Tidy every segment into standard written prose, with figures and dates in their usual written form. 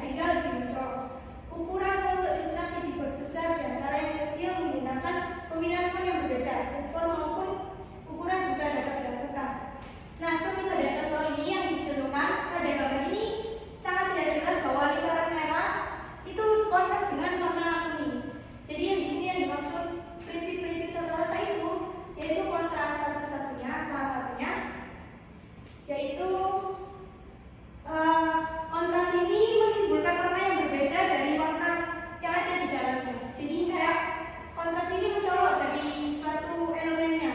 sehingga lebih mencolok. Ukuran foto ilustrasi dibuat besar di antara yang kecil menggunakan pemilihan font yang berbeda, dan font maupun ukuran juga dapat dilakukan. Nah, seperti pada contoh ini yang dicontohkan pada gambar ini, sangat tidak jelas bahwa lingkaran merah itu kontras dengan warna kuning. Jadi yang di sini yang dimaksud prinsip-prinsip tata letak itu yaitu kontras salah satunya yaitu kontras ini menimbulkan warna yang berbeda dari warna yang ada di dalamnya. Jadi kayak kontras ini mencolok dari suatu elemennya.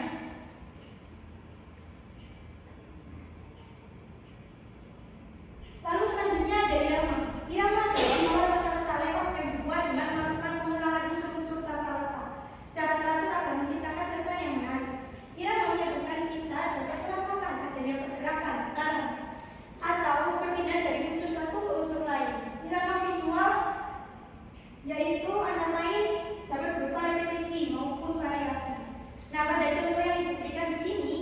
Lalu selanjutnya ada irama. Irama adalah pola tata letak layout yang dibuat dengan melakukan pengulangan unsur-unsur tata letak secara teratur agar menciptakan kesan yang menarik. Irama menyebabkan kita dapat merasakan adanya pergerakan, getaran, atau perpindahan dari unsur satu ke unsur lain. Irama visual yaitu antara lain dapat berupa repetisi maupun variasi. Nah, pada contoh yang diberikan di sini,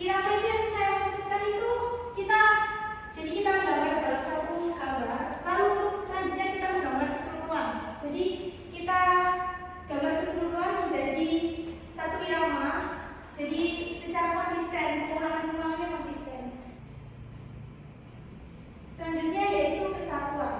irama itu yang saya maksudkan itu kita menggambar dalam satu gambar, lalu untuk selanjutnya kita menggambar keseluruhan. Jadi kita gambar keseluruhan menjadi satu irama. Jadi secara konsisten, pengulangan-pengulangannya konsisten. Selanjutnya yaitu kesatuan.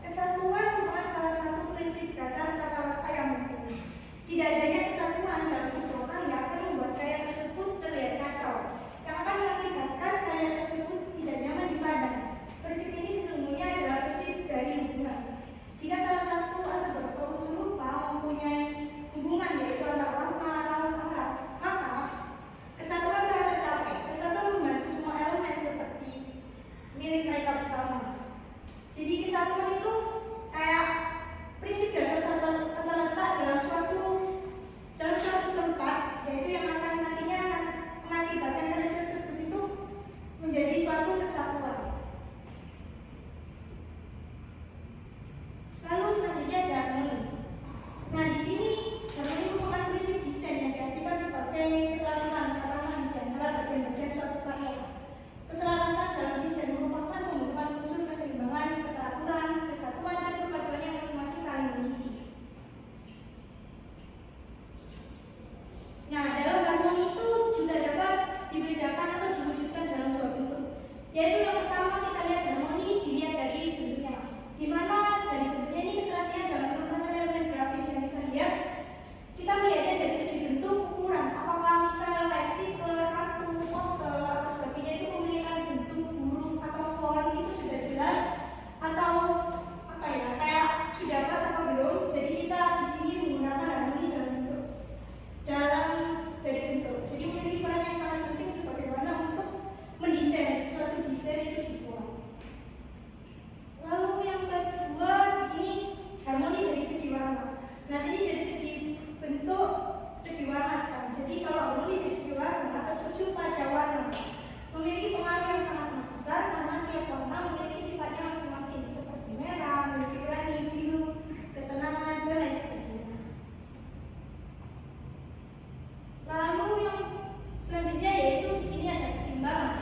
Kesatuan merupakan salah satu prinsip dasar tata letak yang penting. Tidak adanya kesatuan dalam sebuah karya akan membuat karya tersebut terlihat kacau, yang akan mengakibatkan karya tersebut tidak nyaman dipandang. Prinsip ini sesungguhnya adalah prinsip dari hubungan. Jika salah satu atau beberapa unsur rupa mempunyai hubungan yaitu antara warna lalu arah, maka kesatuan telah tercapai. Kesatuan membantu semua elemen seperti milik mereka bersama. Jadi kesatuan itu kayak prinsip dasar tata letak dalam suatu tempat, yaitu yang akan nantinya akan mengakibatkan karya tersebut itu menjadi suatu kesatuan. Lalu selanjutnya ada harmoni. Nah, di sini harmoni merupakan prinsip desain yang diartikan sebagai keterangan di antara bagian-bagian suatu karya. Keselarasan dalam desain merupakan pembentukan unsur keseimbangan, keteraturan, kesatuan, dan perpaduan yang masing-masing saling mengisi. Nah, dalam harmoni itu juga dapat dibedakan atau diwujudkan dalam dua bentuk. Yaitu yang pertama kita lihat harmoni dilihat dari bentuknya. Di mana dari bentuknya ini keserasian dalam penempatan elemen grafis yang kita lihat. Kita melihatnya dari segi bentuk, ukuran. Apakah misal kayak stiker, kartu, poster, atau sebagainya itu memiliki bentuk huruf atau font itu sudah jelas atau apa ya kayak sudah pas atau belum. Jadi kita di sini menggunakan harmoni dari bentuk. Jadi memiliki peran yang sangat penting sebagaimana untuk mendesain suatu desain itu dibuat. Lalu yang kedua di sini harmoni dari segi warna. Nah, tadi dari segi bentuk, segi warna sekarang. Jadi kalau harmoni dari segi warna tertuju pada warna memiliki pengaruh yang sangat besar karena tiap warna memiliki sifatnya masing-masing seperti merah, memiliki berani, biru, ketenangan, dan lain sebagainya. Lalu yang selanjutnya yaitu di sini ada keseimbangan.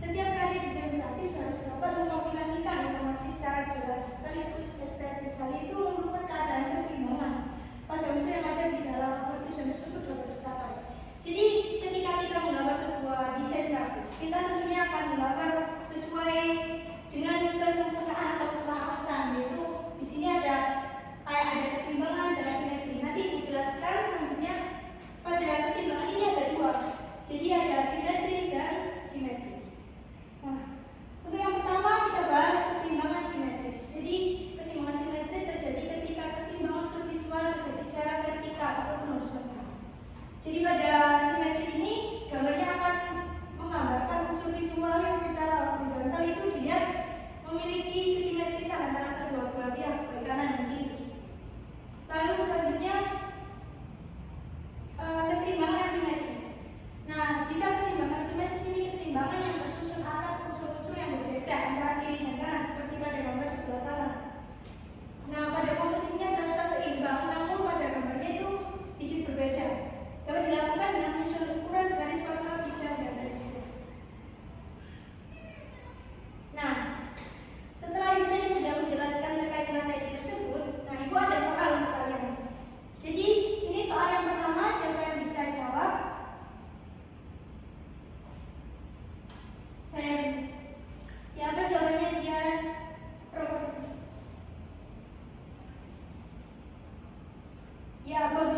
Setiap karya desain grafis harus dapat mengkombinasikan informasi secara jelas sekaligus estetis. Hal itu merupakan keadaan keseimbangan pada unsur yang ada di dalam agar tujuan tersebut dapat tercapai. Jadi ketika kita menggambar sebuah desain grafis, kita tentunya akan menggambar sesuai dengan kesempurnaan atau keselarasan. Yaitu di sini ada keseimbangan dan simetri. Nanti dijelaskan selanjutnya pada keseimbangan ini ada dua. Jadi ada simetri dan simetri. Nah, untuk yang pertama kita bahas keseimbangan simetris. Jadi keseimbangan simetris terjadi ketika keseimbangan unsur visual terjadi secara vertikal atau horizontal. Jadi pada simetri ini gambarnya akan menggambarkan unsur visual yang secara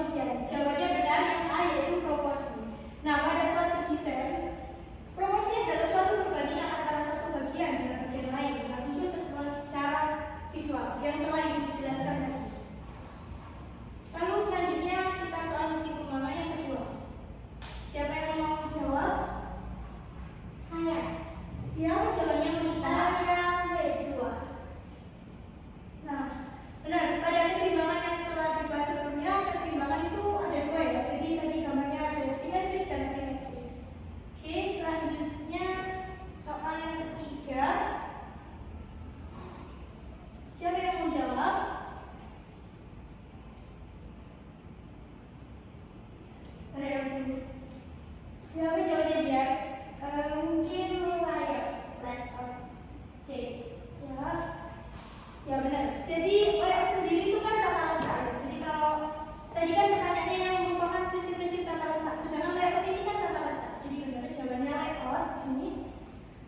keproporsian. Jawabannya benar, yang A yaitu proporsi. Nah, pada suatu desain, proporsi adalah suatu perbandingan antara satu bagian dengan bagian lain yang disusun keseluruhan secara visual yang telah ibu dijelaskan tadi. Lalu selanjutnya kita soal uji pemahaman yang kedua. Siapa yang mau menjawab? Saya. Ya, jawabannya menikah. Saya B2. Nah, benar. Pada keseimbangan yang telah dibahas sebelumnya, keseimbangan itu ada dua ya. Jadi tadi gambarnya ada simetris dan asimetris. Oke, selanjutnya soal yang ketiga. Siapa yang mau jawab? Ada yang dulu. Ya, apa jawabannya dia? Mungkin layak laptop C. Ya, ya benar. Jadi layout sendiri itu kan tata letak ya. Jadi kalau tadi kan pertanyaannya yang merupakan prinsip-prinsip tata letak, sedangkan layout ini kan tata letak. Jadi benar jawabannya layout di sini.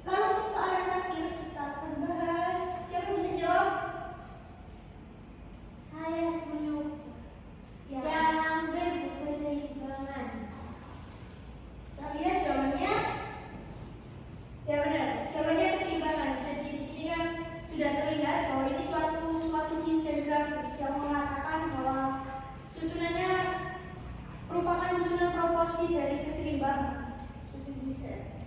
Lalu untuk soal yang terakhir kita akan bahas. Siapa bisa jawab? Saya punya Ya. yang B keseimbangan. Kita lihat jawabannya. Ya benar, jawabannya keseimbangan. Jadi di sini kan sudah terlihat bahwa ini suatu desain grafis yang mengatakan bahwa susunannya merupakan susunan proporsi dari keseimbangan. Susun desain.